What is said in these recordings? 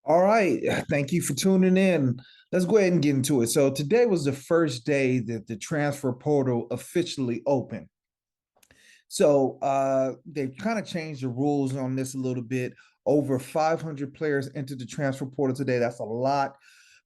All right. Thank you for tuning in. Let's go ahead and get into it. So, today was the first day that the transfer portal officially opened. So, they've kind of changed the rules on this a little bit. Over 500 players entered the transfer portal today. That's a lot.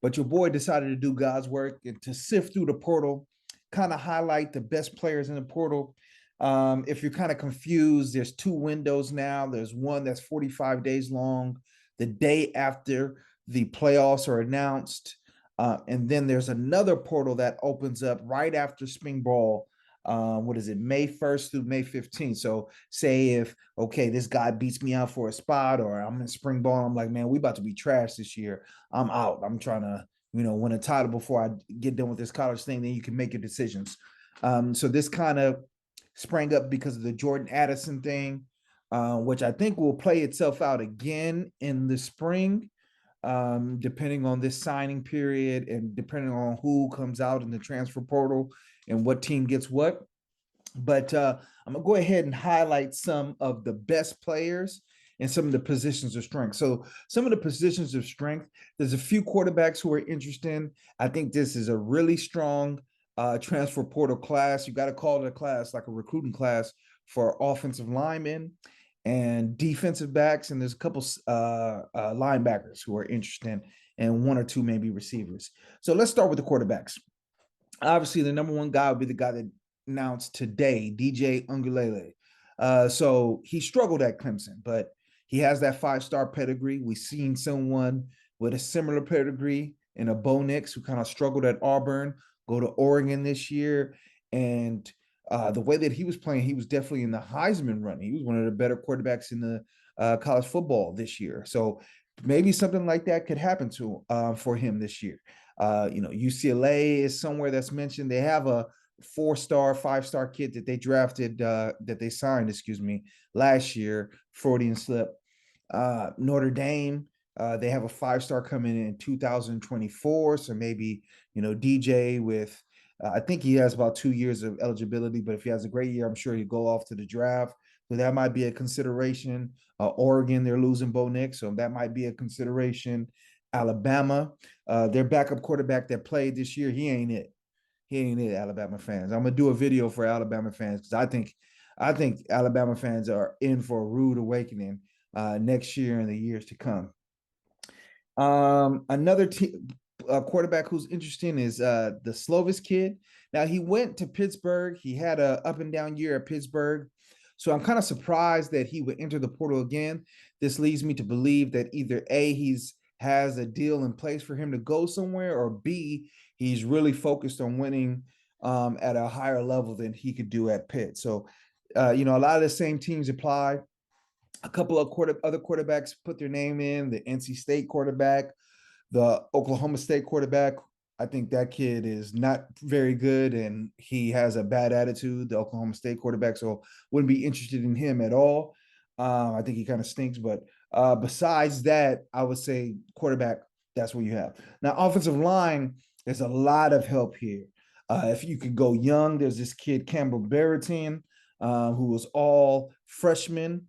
But your boy decided to do God's work and to sift through the portal, kind of highlight the best players in the portal. If you're kind of confused, there's two windows now. There's one that's 45 days long, the day after the playoffs are announced. And then there's another portal that opens up right after spring ball. What is it, May 1st through May 15th. So say if, okay, this guy beats me out for a spot, or I'm in spring ball, I'm like, man, we about to be trash this year. I'm out. I'm trying to, win a title before I get done with this college thing. Then you can make your decisions. So this kind of sprang up because of the Jordan Addison thing, which I think will play itself out again in the spring, depending on this signing period and depending on who comes out in the transfer portal and what team gets what. But I'm gonna go ahead and highlight some of the best players and some of the positions of strength. So some of the positions of strength, there's a few quarterbacks who are interesting. I think this is a really strong transfer portal class. You got to call it a class, like a recruiting class for offensive linemen and defensive backs, and there's a couple linebackers who are interesting, and one or two maybe receivers. So let's start with the quarterbacks. Obviously, the number one guy would be the guy that announced today, DJ Ungulele. So he struggled at Clemson, but he has that five-star pedigree. We've seen someone with a similar pedigree in a Bo Nix who kind of struggled at Auburn, go to Oregon this year. And the way that he was playing, he was definitely in the Heisman running. He was one of the better quarterbacks in the college football this year. So maybe something like that could happen to for him this year. UCLA is somewhere that's mentioned. They have a four-star, five-star kid that they drafted, that they signed, excuse me, last year, Freudian slip. Notre Dame, they have a five-star coming in 2024. So maybe, DJ with, I think he has about 2 years of eligibility, but if he has a great year, I'm sure he'll go off to the draft. So that might be a consideration. Oregon, they're losing Bo Nix, so that might be a consideration. Alabama, their backup quarterback that played this year, he ain't it. He ain't it, Alabama fans. I'm gonna do a video for Alabama fans because I think Alabama fans are in for a rude awakening next year and the years to come. Another quarterback who's interesting is the Slovis kid. Now he went to Pittsburgh. He had a up and down year at Pittsburgh. So I'm kind of surprised that he would enter the portal again. This leads me to believe that either A, he's has a deal in place for him to go somewhere, or B, he's really focused on winning at a higher level than he could do at Pitt. So, a lot of the same teams apply. A couple of other quarterbacks put their name in, the NC State quarterback, the Oklahoma State quarterback. I think that kid is not very good and he has a bad attitude, the Oklahoma State quarterback. So wouldn't be interested in him at all. I think he kind of stinks. But besides that, I would say quarterback, that's what you have. Now, offensive line, there's a lot of help here. If you could go young, there's this kid, Campbell Barrettine, who was all freshman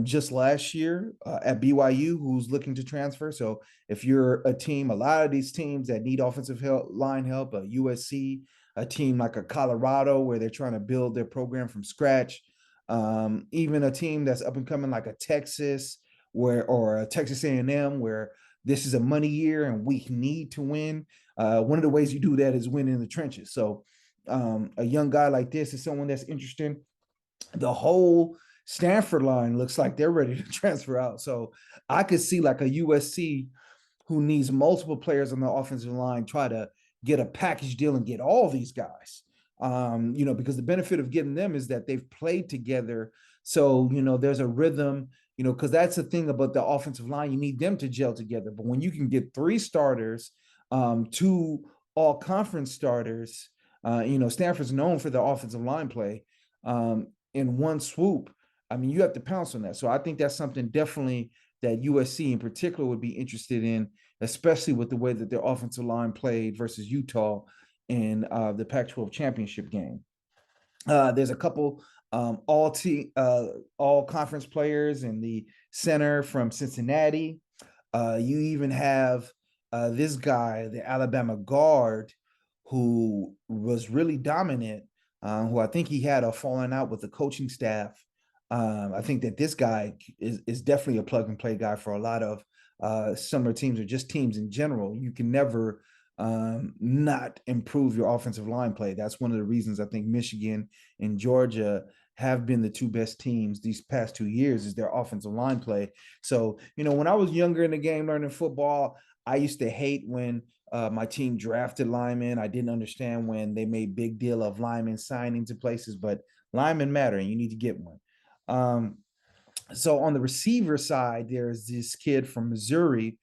just last year at BYU, who's looking to transfer. So if you're a team, a lot of these teams that need offensive line help, a USC, a team like a Colorado where they're trying to build their program from scratch, even a team that's up and coming like a Texas or a Texas A&M where this is a money year and we need to win. One of the ways you do that is win in the trenches. So a young guy like this is someone that's interesting. The whole Stanford line looks like they're ready to transfer out. So I could see like a USC who needs multiple players on the offensive line try to get a package deal and get all these guys. Because the benefit of getting them is that they've played together. So, there's a rhythm, because that's the thing about the offensive line. You need them to gel together. But when you can get three starters, two all conference starters, Stanford's known for their offensive line play. In one swoop, I mean, you have to pounce on that. So I think that's something definitely that USC in particular would be interested in, especially with the way that their offensive line played versus Utah in the Pac-12 championship game. There's a couple all conference players in the center from Cincinnati. You even have this guy, the Alabama guard, who was really dominant, who I think he had a falling out with the coaching staff. I think that this guy is definitely a plug and play guy for a lot of summer teams or just teams in general. You can never not improve your offensive line play. That's one of the reasons I think Michigan and Georgia have been the two best teams these past 2 years is their offensive line play. So, when I was younger in the game learning football, I used to hate when my team drafted linemen. I didn't understand when they made big deal of linemen signing to places, but linemen matter and you need to get one. So on the receiver side, there's this kid from Missouri.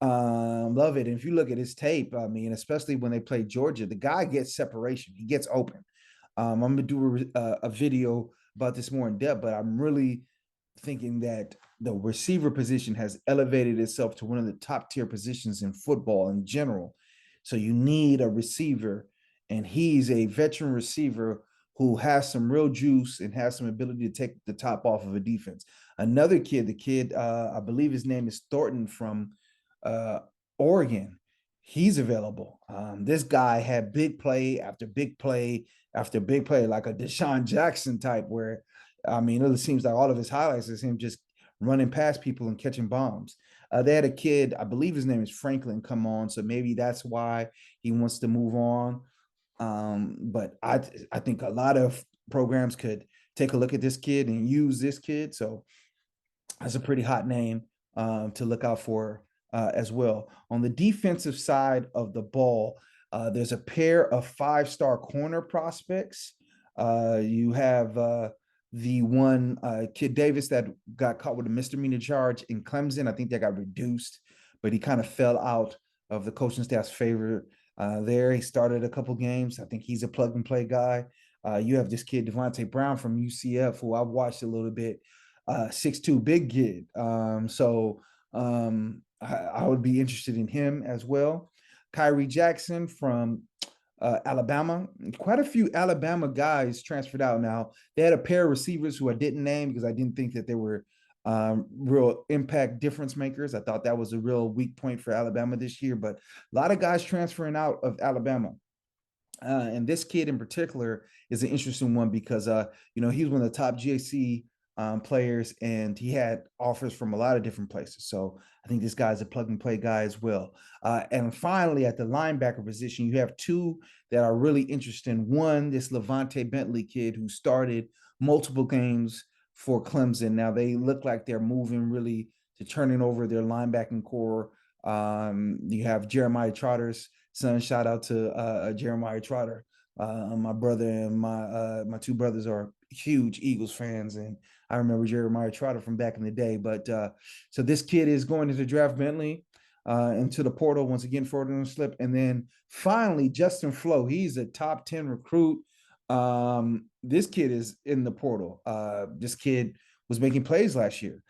Love it. And if you look at his tape, I mean, especially when they play Georgia, the guy gets separation. He gets open. I'm gonna do a video about this more in depth, but I'm really thinking that the receiver position has elevated itself to one of the top tier positions in football in general. So you need a receiver, and he's a veteran receiver who has some real juice and has some ability to take the top off of a defense. Another kid, I believe his name is Thornton from uh, Oregon. He's available. This guy had big play after big play after big play, like a Deshaun Jackson type, where I mean, it seems like all of his highlights is him just running past people and catching bombs. They had a kid, I believe his name is Franklin, come on, so maybe that's why he wants to move on. But I think a lot of programs could take a look at this kid and use this kid. So that's a pretty hot name to look out for as well. On the defensive side of the ball, there's a pair of 5-star corner prospects. You have the one Kid Davis that got caught with a misdemeanor charge in Clemson. I think that got reduced, but he kind of fell out of the coaching staff's favor there. He started a couple games. I think he's a plug and play guy. You have this kid, Devontae Brown from UCF, who I've watched a little bit. 6'2" big kid. I would be interested in him as well. Kyrie Jackson from Alabama. Quite a few Alabama guys transferred out now. They had a pair of receivers who I didn't name because I didn't think that they were real impact difference makers. I thought that was a real weak point for Alabama this year, but a lot of guys transferring out of Alabama. And this kid in particular is an interesting one because he was one of the top GAC players, and he had offers from a lot of different places. So I think this guy's a plug and play guy as well. And finally, at the linebacker position, you have two that are really interesting. One, this Levante Bentley kid who started multiple games for Clemson. Now they look like they're moving really to turning over their linebacking core. You have Jeremiah Trotter's son. Shout out to Jeremiah Trotter. My brother and my two brothers are huge Eagles fans, and I remember Jeremiah Trotter from back in the day. But so this kid is going to draft Bentley into the portal once again for the slip, and then finally Justin Flo. He's a top 10 recruit. This kid is in the portal. This kid was making plays last year,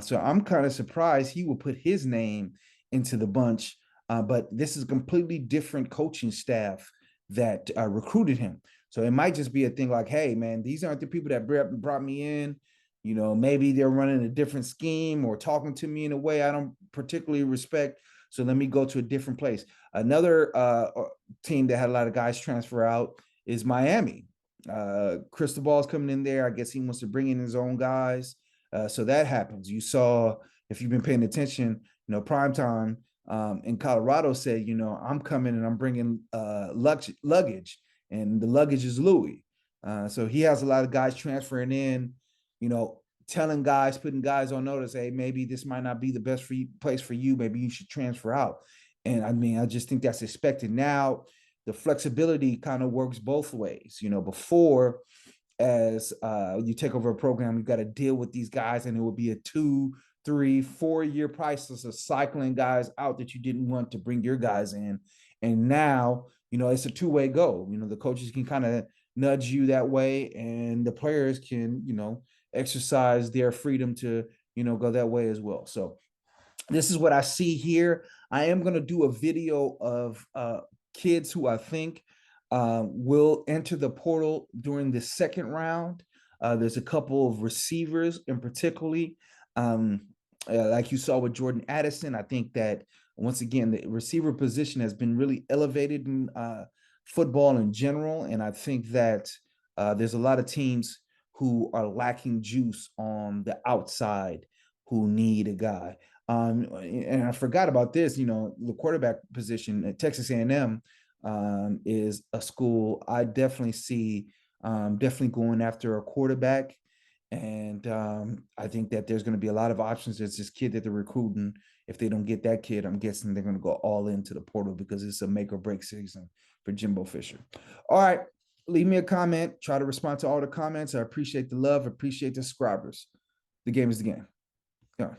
so I'm kind of surprised he will put his name into the bunch. But this is a completely different coaching staff that recruited him. So it might just be a thing like, hey, man, these aren't the people that brought me in. Maybe they're running a different scheme or talking to me in a way I don't particularly respect. So let me go to a different place. Another team that had a lot of guys transfer out is Miami. Cristobal's coming in there. I guess he wants to bring in his own guys. So that happens. You saw, if you've been paying attention, Primetime in Colorado said, I'm coming and I'm bringing luggage, and the luggage is Louis. So he has a lot of guys transferring in, telling guys, putting guys on notice, hey, maybe this might not be the best place for you. Maybe you should transfer out. And I mean, I just think that's expected. Now, the flexibility kind of works both ways. Before, as you take over a program, you got to deal with these guys, and it would be a 2, 3, 4 year process of cycling guys out that you didn't want to bring your guys in. And now, it's a two-way go. The coaches can kind of nudge you that way, and the players can, exercise their freedom to, go that way as well. So this is what I see here. I am going to do a video of kids who I think will enter the portal during the second round. There's a couple of receivers in particularly. Like you saw with Jordan Addison, I think that once again the receiver position has been really elevated in football in general, and I think that there's a lot of teams who are lacking juice on the outside who need a guy. And I forgot about this. You know, the quarterback position at Texas A&M is a school I definitely see definitely going after a quarterback. And I think that there's going to be a lot of options. There's this kid that they're recruiting. If they don't get that kid, I'm guessing they're going to go all into the portal because it's a make or break season for Jimbo Fisher. All right. Leave me a comment. Try to respond to all the comments. I appreciate the love. Appreciate the subscribers. The game is the game. Yeah.